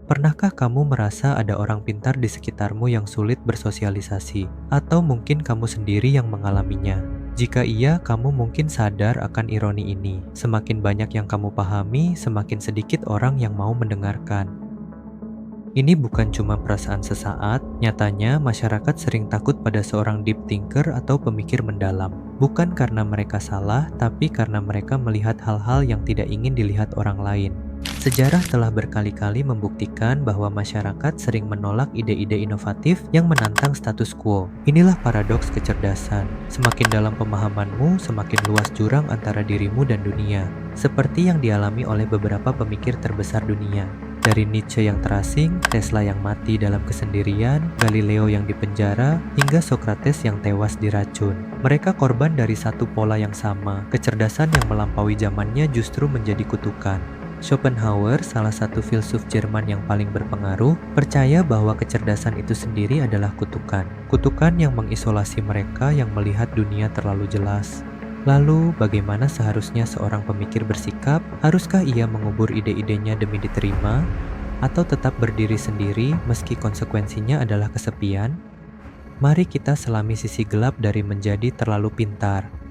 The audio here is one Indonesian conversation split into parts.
Pernahkah kamu merasa ada orang pintar di sekitarmu yang sulit bersosialisasi? Atau mungkin kamu sendiri yang mengalaminya? Jika iya, kamu mungkin sadar akan ironi ini. Semakin banyak yang kamu pahami, semakin sedikit orang yang mau mendengarkan. Ini bukan cuma perasaan sesaat, nyatanya masyarakat sering takut pada seorang deep thinker atau pemikir mendalam. Bukan karena mereka salah, tapi karena mereka melihat hal-hal yang tidak ingin dilihat orang lain. Sejarah telah berkali-kali membuktikan bahwa masyarakat sering menolak ide-ide inovatif yang menantang status quo. Inilah paradoks kecerdasan. Semakin dalam pemahamanmu, semakin luas jurang antara dirimu dan dunia. Seperti yang dialami oleh beberapa pemikir terbesar dunia. Dari Nietzsche yang terasing, Tesla yang mati dalam kesendirian, Galileo yang dipenjara, hingga Socrates yang tewas diracun. Mereka korban dari satu pola yang sama. Kecerdasan yang melampaui zamannya justru menjadi kutukan. Schopenhauer, salah satu filsuf Jerman yang paling berpengaruh, percaya bahwa kecerdasan itu sendiri adalah kutukan. Kutukan yang mengisolasi mereka yang melihat dunia terlalu jelas. Lalu, bagaimana seharusnya seorang pemikir bersikap? Haruskah ia mengubur ide-idenya demi diterima? Atau tetap berdiri sendiri meski konsekuensinya adalah kesepian? Mari kita selami sisi gelap dari menjadi terlalu pintar.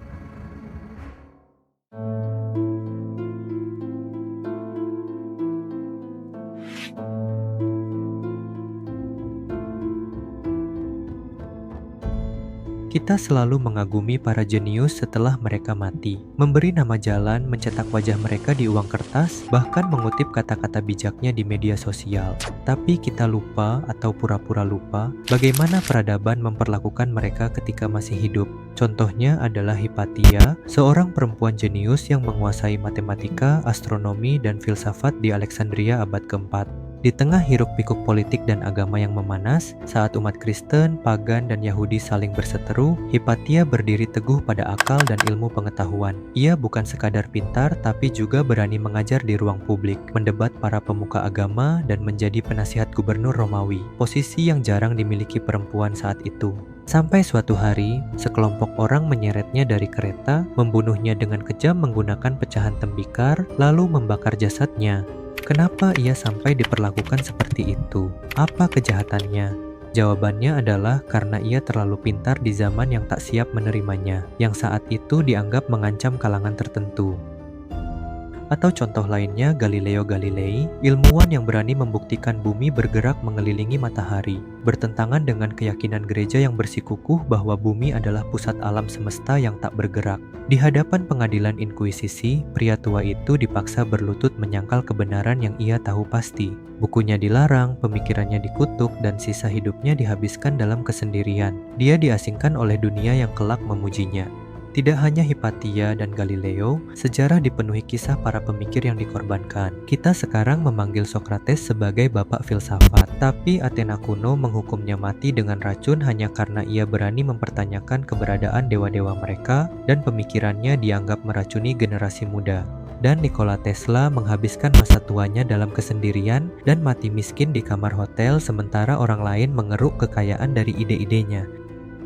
Kita selalu mengagumi para jenius setelah mereka mati, memberi nama jalan, mencetak wajah mereka di uang kertas, bahkan mengutip kata-kata bijaknya di media sosial. Tapi kita lupa atau pura-pura lupa bagaimana peradaban memperlakukan mereka ketika masih hidup. Contohnya adalah Hypatia, seorang perempuan jenius yang menguasai matematika, astronomi, dan filsafat di Alexandria abad keempat. Di tengah hiruk-pikuk politik dan agama yang memanas, saat umat Kristen, pagan, dan Yahudi saling berseteru, Hypatia berdiri teguh pada akal dan ilmu pengetahuan. Ia bukan sekadar pintar, tapi juga berani mengajar di ruang publik, mendebat para pemuka agama, dan menjadi penasihat gubernur Romawi, posisi yang jarang dimiliki perempuan saat itu. Sampai suatu hari, sekelompok orang menyeretnya dari kereta, membunuhnya dengan kejam menggunakan pecahan tembikar, lalu membakar jasadnya. Kenapa ia sampai diperlakukan seperti itu? Apa kejahatannya? Jawabannya adalah karena ia terlalu pintar di zaman yang tak siap menerimanya, yang saat itu dianggap mengancam kalangan tertentu. Atau contoh lainnya Galileo Galilei, ilmuwan yang berani membuktikan bumi bergerak mengelilingi matahari, bertentangan dengan keyakinan gereja yang bersikukuh bahwa bumi adalah pusat alam semesta yang tak bergerak. Di hadapan pengadilan inkuisisi, pria tua itu dipaksa berlutut menyangkal kebenaran yang ia tahu pasti. Bukunya dilarang, pemikirannya dikutuk, dan sisa hidupnya dihabiskan dalam kesendirian. Dia diasingkan oleh dunia yang kelak memujinya. Tidak hanya Hypatia dan Galileo, sejarah dipenuhi kisah para pemikir yang dikorbankan. Kita sekarang memanggil Socrates sebagai bapak filsafat, tapi Athena kuno menghukumnya mati dengan racun hanya karena ia berani mempertanyakan keberadaan dewa-dewa mereka dan pemikirannya dianggap meracuni generasi muda. Dan Nikola Tesla menghabiskan masa tuanya dalam kesendirian dan mati miskin di kamar hotel sementara orang lain mengeruk kekayaan dari ide-idenya.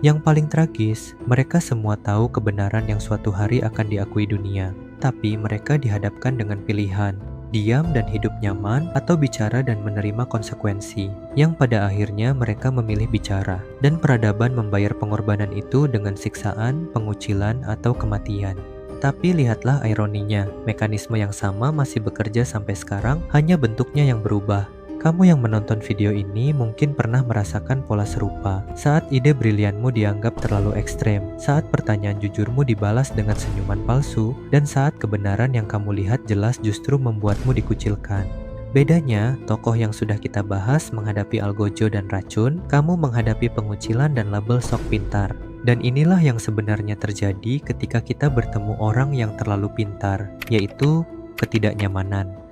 Yang paling tragis, mereka semua tahu kebenaran yang suatu hari akan diakui dunia. Tapi mereka dihadapkan dengan pilihan, diam dan hidup nyaman atau bicara dan menerima konsekuensi. Yang pada akhirnya mereka memilih bicara. Dan peradaban membayar pengorbanan itu dengan siksaan, pengucilan, atau kematian. Tapi lihatlah ironinya, mekanisme yang sama masih bekerja sampai sekarang, hanya bentuknya yang berubah. Kamu yang menonton video ini mungkin pernah merasakan pola serupa. Saat ide brilianmu dianggap terlalu ekstrem, saat pertanyaan jujurmu dibalas dengan senyuman palsu, dan saat kebenaran yang kamu lihat jelas justru membuatmu dikucilkan. Bedanya, tokoh yang sudah kita bahas menghadapi algojo dan racun, kamu menghadapi pengucilan dan label sok pintar. Dan inilah yang sebenarnya terjadi ketika kita bertemu orang yang terlalu pintar, yaitu ketidaknyamanan.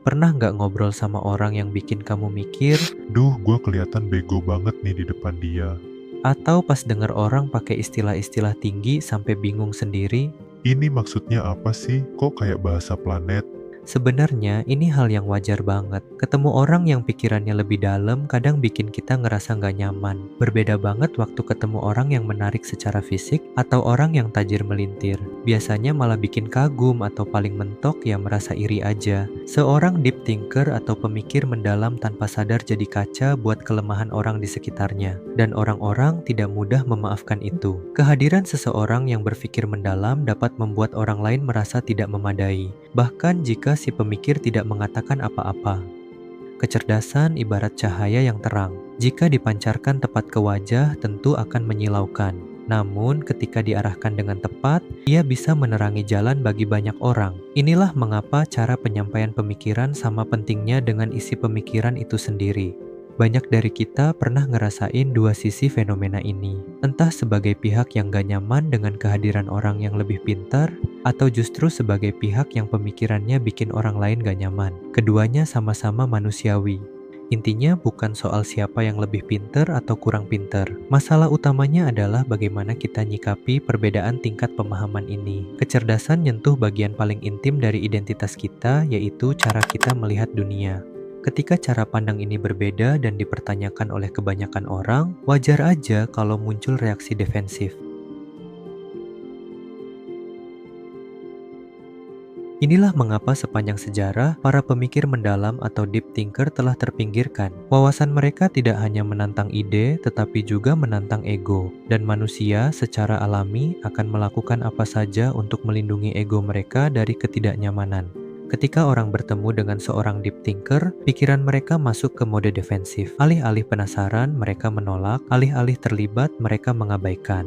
Pernah nggak ngobrol sama orang yang bikin kamu mikir, Duh, gue kelihatan bego banget nih di depan dia. atau pas denger orang pakai istilah-istilah tinggi sampai bingung sendiri? Ini maksudnya apa sih? Kok kayak bahasa planet? Sebenarnya ini hal yang wajar banget. Ketemu orang yang pikirannya lebih dalam kadang bikin kita ngerasa nggak nyaman. Berbeda banget waktu ketemu orang yang menarik secara fisik atau orang yang tajir melintir. biasanya malah bikin kagum atau paling mentok ya merasa iri aja. Seorang deep thinker atau pemikir mendalam tanpa sadar jadi kaca buat kelemahan orang di sekitarnya, dan orang-orang tidak mudah memaafkan itu. Kehadiran seseorang yang berpikir mendalam dapat membuat orang lain merasa tidak memadai, bahkan jika si pemikir tidak mengatakan apa-apa. Kecerdasan ibarat cahaya yang terang. Jika dipancarkan tepat ke wajah, tentu akan menyilaukan. Namun, ketika diarahkan dengan tepat, ia bisa menerangi jalan bagi banyak orang. Inilah mengapa cara penyampaian pemikiran sama pentingnya dengan isi pemikiran itu sendiri. Banyak dari kita pernah ngerasain dua sisi fenomena ini. Entah sebagai pihak yang gak nyaman dengan kehadiran orang yang lebih pintar, atau justru sebagai pihak yang pemikirannya bikin orang lain gak nyaman. Keduanya sama-sama manusiawi. Intinya bukan soal siapa yang lebih pintar atau kurang pintar. Masalah utamanya adalah bagaimana kita nyikapi perbedaan tingkat pemahaman ini. Kecerdasan nyentuh bagian paling intim dari identitas kita, yaitu cara kita melihat dunia. Ketika cara pandang ini berbeda dan dipertanyakan oleh kebanyakan orang, wajar aja kalau muncul reaksi defensif. Inilah mengapa sepanjang sejarah, para pemikir mendalam atau deep thinker telah terpinggirkan. Wawasan mereka tidak hanya menantang ide, tetapi juga menantang ego. Dan manusia secara alami akan melakukan apa saja untuk melindungi ego mereka dari ketidaknyamanan. Ketika orang bertemu dengan seorang deep thinker, pikiran mereka masuk ke mode defensif. Alih-alih penasaran, mereka menolak. Alih-alih terlibat, mereka mengabaikan.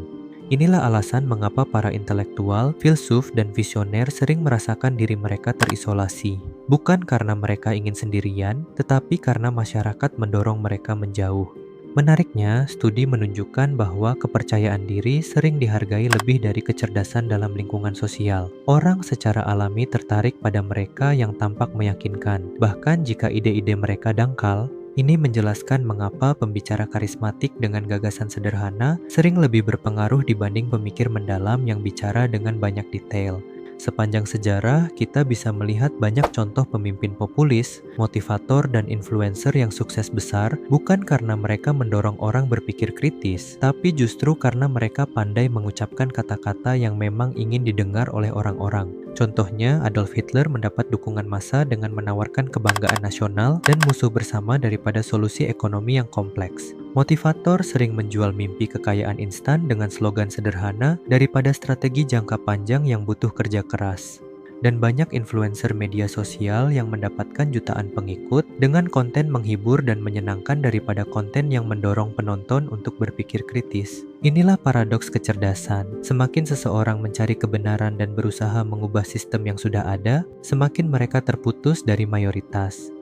Inilah alasan mengapa para intelektual, filsuf, dan visioner sering merasakan diri mereka terisolasi. Bukan karena mereka ingin sendirian, tetapi karena masyarakat mendorong mereka menjauh. Menariknya, studi menunjukkan bahwa kepercayaan diri sering dihargai lebih dari kecerdasan dalam lingkungan sosial. Orang secara alami tertarik pada mereka yang tampak meyakinkan. Bahkan jika ide-ide mereka dangkal, ini menjelaskan mengapa pembicara karismatik dengan gagasan sederhana sering lebih berpengaruh dibanding pemikir mendalam yang bicara dengan banyak detail. Sepanjang sejarah, kita bisa melihat banyak contoh pemimpin populis, motivator, dan influencer yang sukses besar bukan karena mereka mendorong orang berpikir kritis, tapi justru karena mereka pandai mengucapkan kata-kata yang memang ingin didengar oleh orang-orang. Contohnya, Adolf Hitler mendapat dukungan massa dengan menawarkan kebanggaan nasional dan musuh bersama daripada solusi ekonomi yang kompleks. Motivator sering menjual mimpi kekayaan instan dengan slogan sederhana daripada strategi jangka panjang yang butuh kerja keras. Dan banyak influencer media sosial yang mendapatkan jutaan pengikut dengan konten menghibur dan menyenangkan daripada konten yang mendorong penonton untuk berpikir kritis. Inilah paradoks kecerdasan. Semakin seseorang mencari kebenaran dan berusaha mengubah sistem yang sudah ada, semakin mereka terputus dari mayoritas.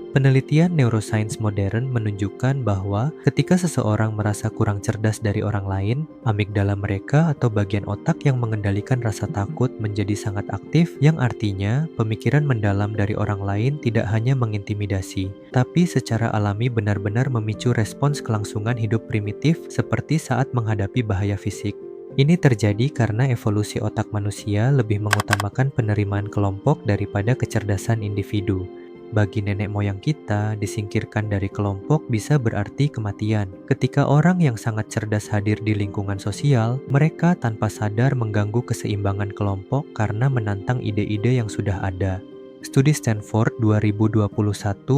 Penelitian neuroscience modern menunjukkan bahwa ketika seseorang merasa kurang cerdas dari orang lain, amigdala mereka atau bagian otak yang mengendalikan rasa takut menjadi sangat aktif, yang artinya pemikiran mendalam dari orang lain tidak hanya mengintimidasi, tapi secara alami benar-benar memicu respons kelangsungan hidup primitif seperti saat menghadapi bahaya fisik. Ini terjadi karena evolusi otak manusia lebih mengutamakan penerimaan kelompok daripada kecerdasan individu. Bagi nenek moyang kita, disingkirkan dari kelompok bisa berarti kematian. Ketika orang yang sangat cerdas hadir di lingkungan sosial, mereka tanpa sadar mengganggu keseimbangan kelompok karena menantang ide-ide yang sudah ada. Studi Stanford 2021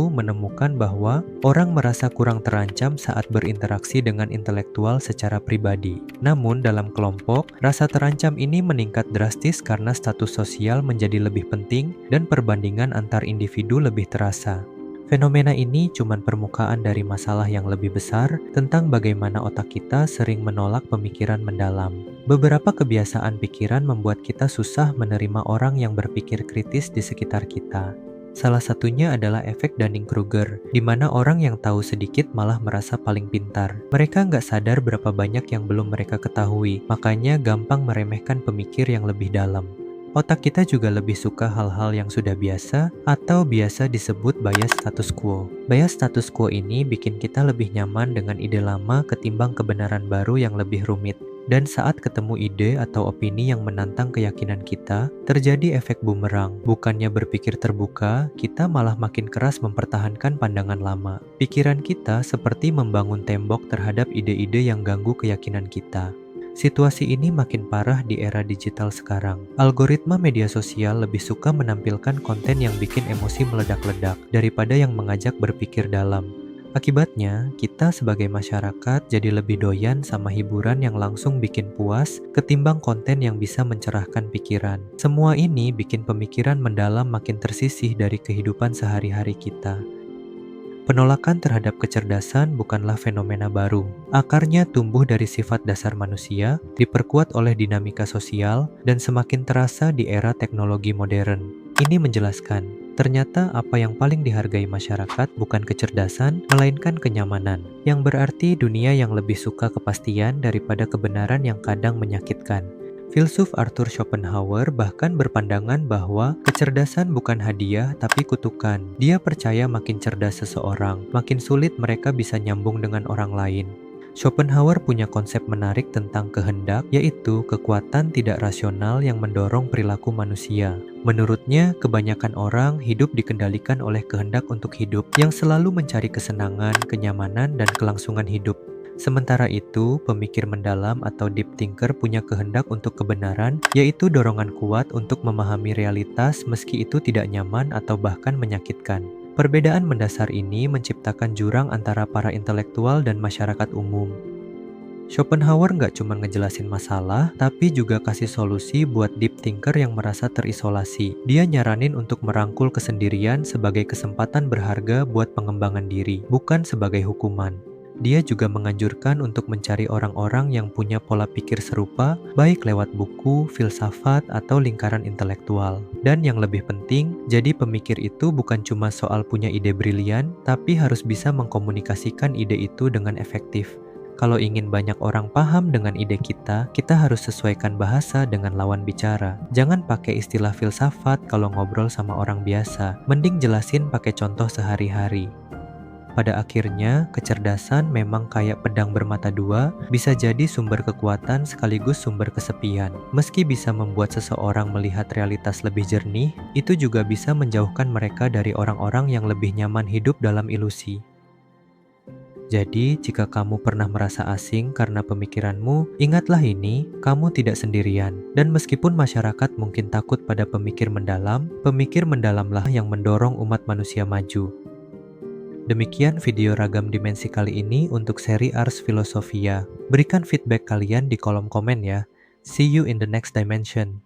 menemukan bahwa orang merasa kurang terancam saat berinteraksi dengan intelektual secara pribadi. Namun dalam kelompok, rasa terancam ini meningkat drastis karena status sosial menjadi lebih penting dan perbandingan antar individu lebih terasa. Fenomena ini cuma permukaan dari masalah yang lebih besar tentang bagaimana otak kita sering menolak pemikiran mendalam. Beberapa kebiasaan pikiran membuat kita susah menerima orang yang berpikir kritis di sekitar kita. Salah satunya adalah efek Dunning-Kruger, di mana orang yang tahu sedikit malah merasa paling pintar. Mereka nggak sadar berapa banyak yang belum mereka ketahui, makanya gampang meremehkan pemikir yang lebih dalam. Otak kita juga lebih suka hal-hal yang sudah biasa atau biasa disebut bias status quo. Bias status quo ini bikin kita lebih nyaman dengan ide lama ketimbang kebenaran baru yang lebih rumit. Dan saat ketemu ide atau opini yang menantang keyakinan kita, terjadi efek bumerang. Bukannya berpikir terbuka, kita malah makin keras mempertahankan pandangan lama. Pikiran kita seperti membangun tembok terhadap ide-ide yang ganggu keyakinan kita. Situasi ini makin parah di era digital sekarang. Algoritma media sosial lebih suka menampilkan konten yang bikin emosi meledak-ledak daripada yang mengajak berpikir dalam. Akibatnya, kita sebagai masyarakat jadi lebih doyan sama hiburan yang langsung bikin puas ketimbang konten yang bisa mencerahkan pikiran. Semua ini bikin pemikiran mendalam makin tersisih dari kehidupan sehari-hari kita. Penolakan terhadap kecerdasan bukanlah fenomena baru. Akarnya tumbuh dari sifat dasar manusia, diperkuat oleh dinamika sosial, dan semakin terasa di era teknologi modern. Ini menjelaskan, ternyata apa yang paling dihargai masyarakat bukan kecerdasan, melainkan kenyamanan, yang berarti dunia yang lebih suka kepastian daripada kebenaran yang kadang menyakitkan. Filsuf Arthur Schopenhauer bahkan berpandangan bahwa kecerdasan bukan hadiah tapi kutukan. Dia percaya makin cerdas seseorang, makin sulit mereka bisa nyambung dengan orang lain. Schopenhauer punya konsep menarik tentang kehendak, yaitu kekuatan tidak rasional yang mendorong perilaku manusia. Menurutnya, kebanyakan orang hidup dikendalikan oleh kehendak untuk hidup yang selalu mencari kesenangan, kenyamanan, dan kelangsungan hidup. Sementara itu, pemikir mendalam atau deep thinker punya kehendak untuk kebenaran, yaitu dorongan kuat untuk memahami realitas meski itu tidak nyaman atau bahkan menyakitkan. Perbedaan mendasar ini menciptakan jurang antara para intelektual dan masyarakat umum. Schopenhauer nggak cuma ngejelasin masalah, tapi juga kasih solusi buat deep thinker yang merasa terisolasi. Dia nyaranin untuk merangkul kesendirian sebagai kesempatan berharga buat pengembangan diri, bukan sebagai hukuman. Dia juga menganjurkan untuk mencari orang-orang yang punya pola pikir serupa, baik lewat buku, filsafat, atau lingkaran intelektual. Dan yang lebih penting, jadi pemikir itu bukan cuma soal punya ide brilian, tapi harus bisa mengkomunikasikan ide itu dengan efektif. Kalau ingin banyak orang paham dengan ide kita harus sesuaikan bahasa dengan lawan bicara. Jangan pakai istilah filsafat kalau ngobrol sama orang biasa. Mending jelasin pakai contoh sehari-hari. Pada akhirnya, kecerdasan memang kayak pedang bermata dua, bisa jadi sumber kekuatan sekaligus sumber kesepian. Meski bisa membuat seseorang melihat realitas lebih jernih, itu juga bisa menjauhkan mereka dari orang-orang yang lebih nyaman hidup dalam ilusi. Jadi, jika kamu pernah merasa asing karena pemikiranmu, ingatlah ini, kamu tidak sendirian. Dan meskipun masyarakat mungkin takut pada pemikir mendalamlah yang mendorong umat manusia maju. Demikian video ragam dimensi kali ini untuk seri Ars Philosophia. Berikan feedback kalian di kolom komen ya. See you in the next dimension.